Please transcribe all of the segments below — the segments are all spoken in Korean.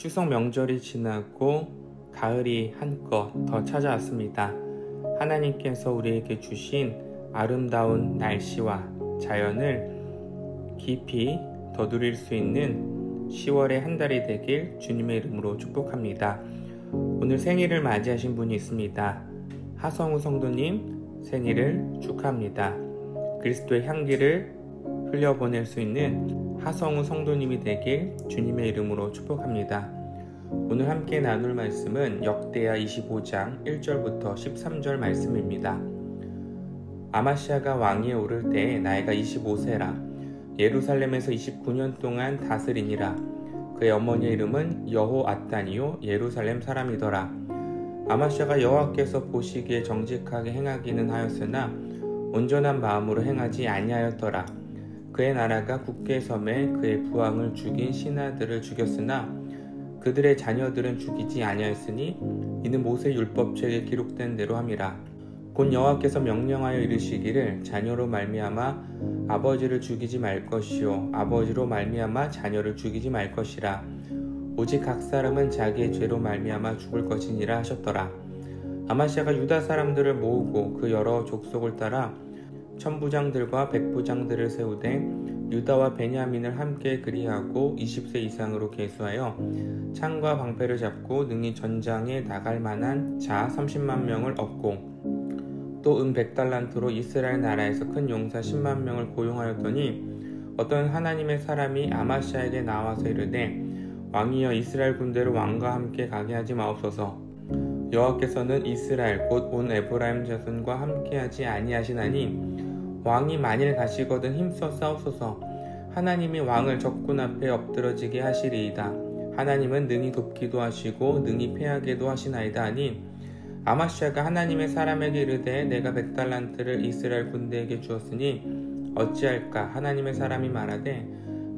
추석 명절이 지나고 가을이 한껏 더 찾아왔습니다. 하나님께서 우리에게 주신 아름다운 날씨와 자연을 깊이 더 누릴 수 있는 10월의 한 달이 되길 주님의 이름으로 축복합니다. 오늘 생일을 맞이하신 분이 있습니다. 하성우 성도님 생일을 축하합니다. 그리스도의 향기를 흘려보낼 수 있는 하성우 성도님이 되길 주님의 이름으로 축복합니다. 오늘 함께 나눌 말씀은 역대하 25장 1절부터 13절 말씀입니다. 아마시아가 왕위에 오를 때 나이가 25세라. 예루살렘에서 29년 동안 다스리니라. 그의 어머니의 이름은 여호앗단이요 예루살렘 사람이더라. 아마시아가 여호와께서 보시기에 정직하게 행하기는 하였으나 온전한 마음으로 행하지 아니하였더라. 그의 나라가 굳게 섬에 그의 부왕을 죽인 신하들을 죽였으나 그들의 자녀들은 죽이지 아니하였으니 이는 모세 율법책에 기록된 대로 함이라. 곧 여호와께서 명령하여 이르시기를 자녀로 말미암아 아버지를 죽이지 말 것이요 아버지로 말미암아 자녀를 죽이지 말 것이라. 오직 각 사람은 자기의 죄로 말미암아 죽을 것이니라 하셨더라. 아마시아가 유다 사람들을 모으고 그 여러 족속을 따라 천부장들과 백부장들을 세우되 유다와 베냐민을 함께 그리하고 20세 이상으로 계수하여 창과 방패를 잡고 능히 전장에 나갈 만한 자 30만 명을 얻고 또 은 100달란트로 이스라엘 나라에서 큰 용사 10만 명을 고용하였더니 어떤 하나님의 사람이 아마시아에게 나와서 이르되 왕이여 이스라엘 군대를 왕과 함께 가게 하지 마옵소서. 여호와께서는 이스라엘 곧 온 에브라임 자손과 함께하지 아니하시나니 왕이 만일 가시거든 힘써 싸우소서. 하나님이 왕을 적군 앞에 엎드러지게 하시리이다. 하나님은 능히 돕기도 하시고 능히 패하게도 하시나이다 하니 아마시아가 하나님의 사람에게 이르되 내가 100달란트를 이스라엘 군대에게 주었으니 어찌할까. 하나님의 사람이 말하되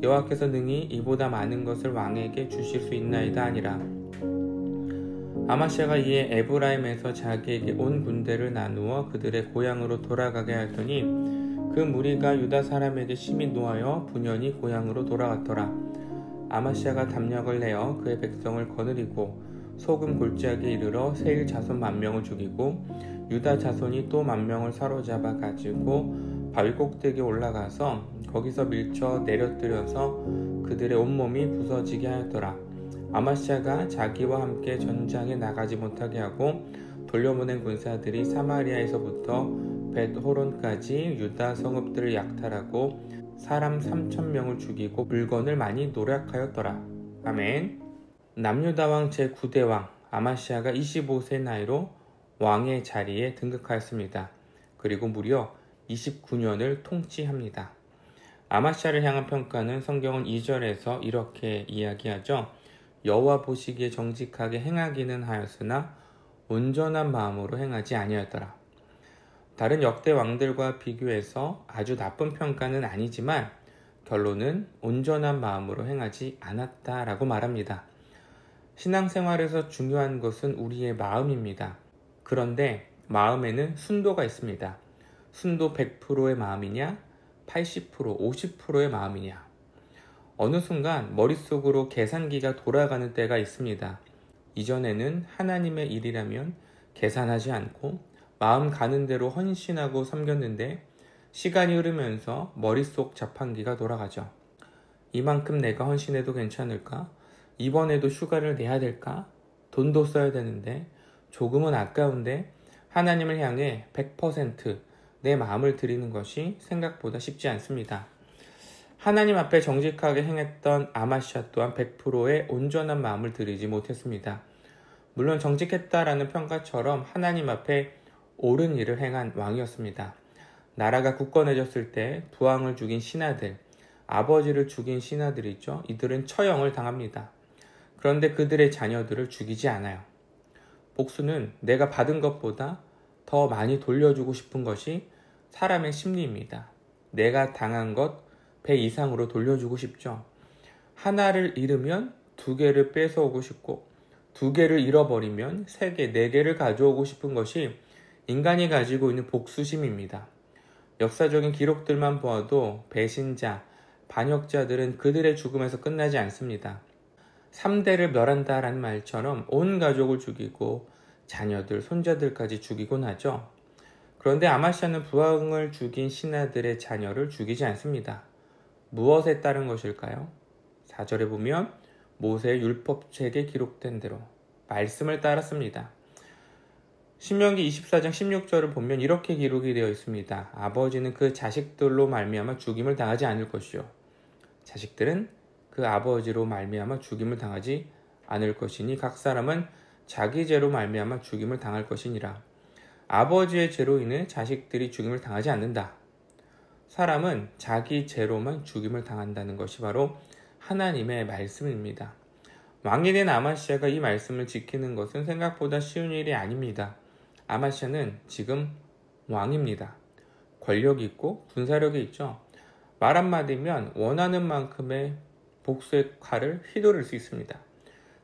여호와께서 능히 이보다 많은 것을 왕에게 주실 수 있나이다 하니라. 아마시아가 이에 에브라임에서 자기에게 온 군대를 나누어 그들의 고향으로 돌아가게 하였더니 그 무리가 유다 사람에게 심히 노하여 분연히 고향으로 돌아갔더라. 아마시아가 담력을 내어 그의 백성을 거느리고 소금 골짜기에 이르러 세일 자손 10,000명을 죽이고 유다 자손이 또 10,000명을 사로잡아 가지고 바위 꼭대기에 올라가서 거기서 밀쳐 내려뜨려서 그들의 온몸이 부서지게 하였더라. 아마시아가 자기와 함께 전장에 나가지 못하게 하고 돌려보낸 군사들이 사마리아에서부터 벳호론까지 유다 성읍들을 약탈하고 사람 3,000명을 죽이고 물건을 많이 노략하였더라. 아멘. 남유다 왕 제9대 왕 아마시아가 25세 나이로 왕의 자리에 등극하였습니다. 그리고 무려 29년을 통치합니다. 아마시아를 향한 평가는 성경은 2절에서 이렇게 이야기하죠. 여호와 보시기에 정직하게 행하기는 하였으나 온전한 마음으로 행하지 아니하였더라. 다른 역대 왕들과 비교해서 아주 나쁜 평가는 아니지만 결론은 온전한 마음으로 행하지 않았다라고 말합니다. 신앙생활에서 중요한 것은 우리의 마음입니다. 그런데 마음에는 순도가 있습니다. 순도 100%의 마음이냐 80%, 50%의 마음이냐. 어느 순간 머릿속으로 계산기가 돌아가는 때가 있습니다. 이전에는 하나님의 일이라면 계산하지 않고 마음 가는 대로 헌신하고 섬겼는데 시간이 흐르면서 머릿속 자판기가 돌아가죠. 이만큼 내가 헌신해도 괜찮을까? 이번에도 휴가를 내야 될까? 돈도 써야 되는데 조금은 아까운데 하나님을 향해 100% 내 마음을 드리는 것이 생각보다 쉽지 않습니다. 하나님 앞에 정직하게 행했던 아마시아 또한 100%의 온전한 마음을 드리지 못했습니다. 물론 정직했다라는 평가처럼 하나님 앞에 옳은 일을 행한 왕이었습니다. 나라가 굳건해졌을 때 부왕을 죽인 신하들, 아버지를 죽인 신하들이 있죠. 이들은 처형을 당합니다. 그런데 그들의 자녀들을 죽이지 않아요. 복수는 내가 받은 것보다 더 많이 돌려주고 싶은 것이 사람의 심리입니다. 내가 당한 것 배 이상으로 돌려주고 싶죠. 하나를 잃으면 2개를 뺏어오고 싶고 2개를 잃어버리면 3개, 4개를 가져오고 싶은 것이 인간이 가지고 있는 복수심입니다. 역사적인 기록들만 보아도 배신자, 반역자들은 그들의 죽음에서 끝나지 않습니다. 3대를 멸한다라는 말처럼 온 가족을 죽이고 자녀들, 손자들까지 죽이곤 하죠. 그런데 아마시아는 부왕을 죽인 신하들의 자녀를 죽이지 않습니다. 무엇에 따른 것일까요? 4절에 보면 모세의 율법책에 기록된 대로 말씀을 따랐습니다. 신명기 24장 16절을 보면 이렇게 기록이 되어 있습니다. 아버지는 그 자식들로 말미암아 죽임을 당하지 않을 것이요 자식들은 그 아버지로 말미암아 죽임을 당하지 않을 것이니 각 사람은 자기 죄로 말미암아 죽임을 당할 것이니라. 아버지의 죄로 인해 자식들이 죽임을 당하지 않는다. 사람은 자기 죄로만 죽임을 당한다는 것이 바로 하나님의 말씀입니다. 왕이 된 아마시아가 이 말씀을 지키는 것은 생각보다 쉬운 일이 아닙니다. 아마시아는 지금 왕입니다. 권력이 있고 군사력이 있죠. 말 한마디면 원하는 만큼의 복수의 칼을 휘두를 수 있습니다.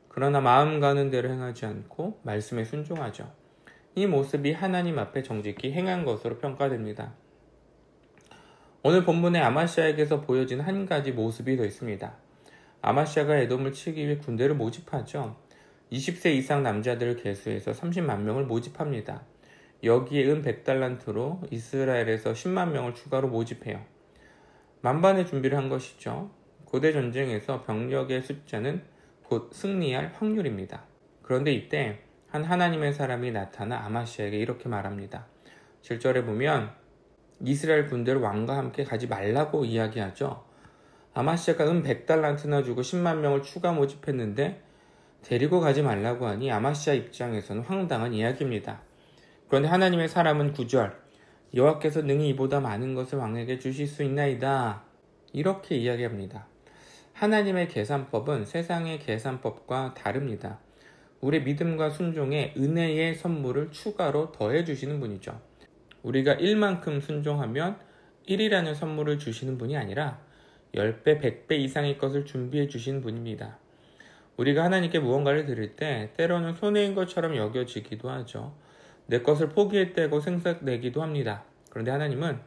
그러나 마음 가는 대로 행하지 않고 말씀에 순종하죠. 이 모습이 하나님 앞에 정직히 행한 것으로 평가됩니다. 오늘 본문의 아마시아에게서 보여진 한 가지 모습이 더 있습니다. 아마시아가 에돔을 치기 위해 군대를 모집하죠. 20세 이상 남자들을 계수해서 30만 명을 모집합니다. 여기에 은 100달란트로 이스라엘에서 10만 명을 추가로 모집해요. 만반의 준비를 한 것이죠. 고대 전쟁에서 병력의 숫자는 곧 승리할 확률입니다. 그런데 이때 한 하나님의 사람이 나타나 아마시아에게 이렇게 말합니다. 7절에 보면 이스라엘 군대를 왕과 함께 가지 말라고 이야기하죠. 아마시아가 은 100달란트나 주고 10만 명을 추가 모집했는데 데리고 가지 말라고 하니 아마시아 입장에서는 황당한 이야기입니다. 그런데 하나님의 사람은 9절 여호와께서 능히 이보다 많은 것을 왕에게 주실 수 있나이다. 이렇게 이야기합니다. 하나님의 계산법은 세상의 계산법과 다릅니다. 우리의 믿음과 순종에 은혜의 선물을 추가로 더해 주시는 분이죠. 우리가 1만큼 순종하면 1이라는 선물을 주시는 분이 아니라 10배, 100배 이상의 것을 준비해 주시는 분입니다. 우리가 하나님께 무언가를 드릴 때 때로는 손해인 것처럼 여겨지기도 하죠. 내 것을 포기했다고 생색내기도 합니다. 그런데 하나님은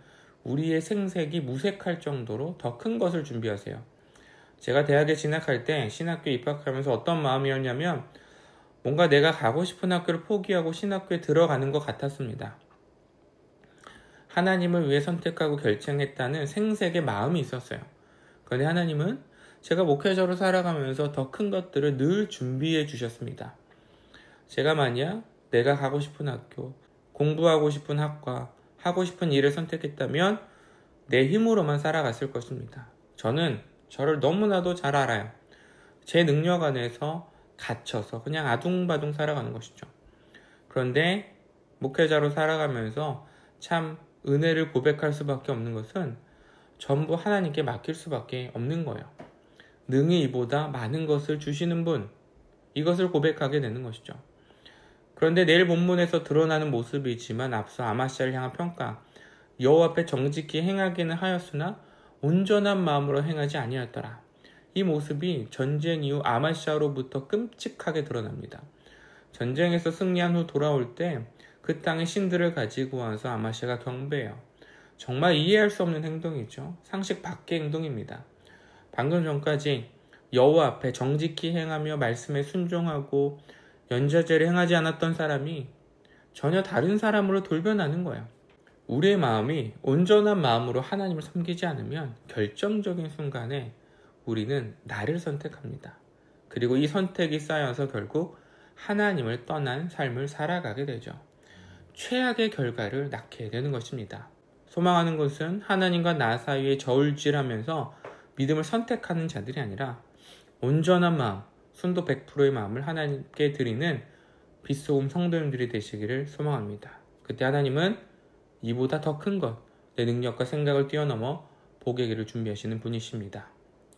우리의 생색이 무색할 정도로 더 큰 것을 준비하세요. 제가 대학에 진학할 때 신학교에 입학하면서 어떤 마음이었냐면 뭔가 내가 가고 싶은 학교를 포기하고 신학교에 들어가는 것 같았습니다. 하나님을 위해 선택하고 결정했다는 생색의 마음이 있었어요. 그런데 하나님은 제가 목회자로 살아가면서 더 큰 것들을 늘 준비해 주셨습니다. 제가 만약 내가 가고 싶은 학교, 공부하고 싶은 학과, 하고 싶은 일을 선택했다면 내 힘으로만 살아갔을 것입니다. 저는 저를 너무나도 잘 알아요. 제 능력 안에서 갇혀서 그냥 아둥바둥 살아가는 것이죠. 그런데 목회자로 살아가면서 참 은혜를 고백할 수밖에 없는 것은 전부 하나님께 맡길 수밖에 없는 거예요. 능히 이보다 많은 것을 주시는 분, 이것을 고백하게 되는 것이죠. 그런데 내일 본문에서 드러나는 모습이지만 앞서 아마시아를 향한 평가, 여호와 앞에 정직히 행하기는 하였으나 온전한 마음으로 행하지 아니하였더라. 이 모습이 전쟁 이후 아마시아로부터 끔찍하게 드러납니다. 전쟁에서 승리한 후 돌아올 때 그 땅의 신들을 가지고 와서 아마시아가 경배해요. 정말 이해할 수 없는 행동이죠. 상식 밖의 행동입니다. 방금 전까지 여호와 앞에 정직히 행하며 말씀에 순종하고 연좌제를 행하지 않았던 사람이 전혀 다른 사람으로 돌변하는 거예요. 우리의 마음이 온전한 마음으로 하나님을 섬기지 않으면 결정적인 순간에 우리는 나를 선택합니다. 그리고 이 선택이 쌓여서 결국 하나님을 떠난 삶을 살아가게 되죠. 최악의 결과를 낳게 되는 것입니다. 소망하는 것은 하나님과 나 사이에 저울질하면서 믿음을 선택하는 자들이 아니라 온전한 마음, 순도 100%의 마음을 하나님께 드리는 빛소금 성도님들이 되시기를 소망합니다. 그때 하나님은 이보다 더 큰 것, 내 능력과 생각을 뛰어넘어 복의 길을 준비하시는 분이십니다.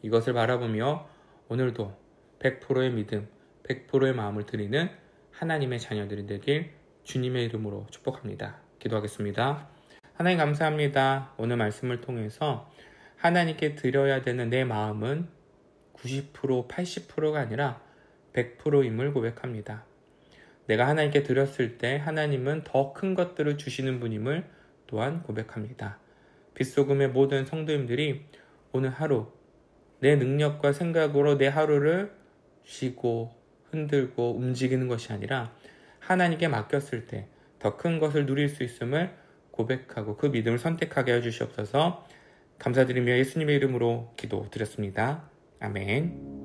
이것을 바라보며 오늘도 100%의 믿음, 100%의 마음을 드리는 하나님의 자녀들이 되길 주님의 이름으로 축복합니다. 기도하겠습니다. 하나님 감사합니다. 오늘 말씀을 통해서 하나님께 드려야 되는 내 마음은 90%, 80%가 아니라 100%임을 고백합니다. 내가 하나님께 드렸을 때 하나님은 더 큰 것들을 주시는 분임을 또한 고백합니다. 빛소금의 모든 성도님들이 오늘 하루 내 능력과 생각으로 내 하루를 쉬고 흔들고 움직이는 것이 아니라 하나님께 맡겼을 때 더 큰 것을 누릴 수 있음을 고백하고 그 믿음을 선택하게 해주시옵소서. 감사드리며 예수님의 이름으로 기도드렸습니다. 아멘.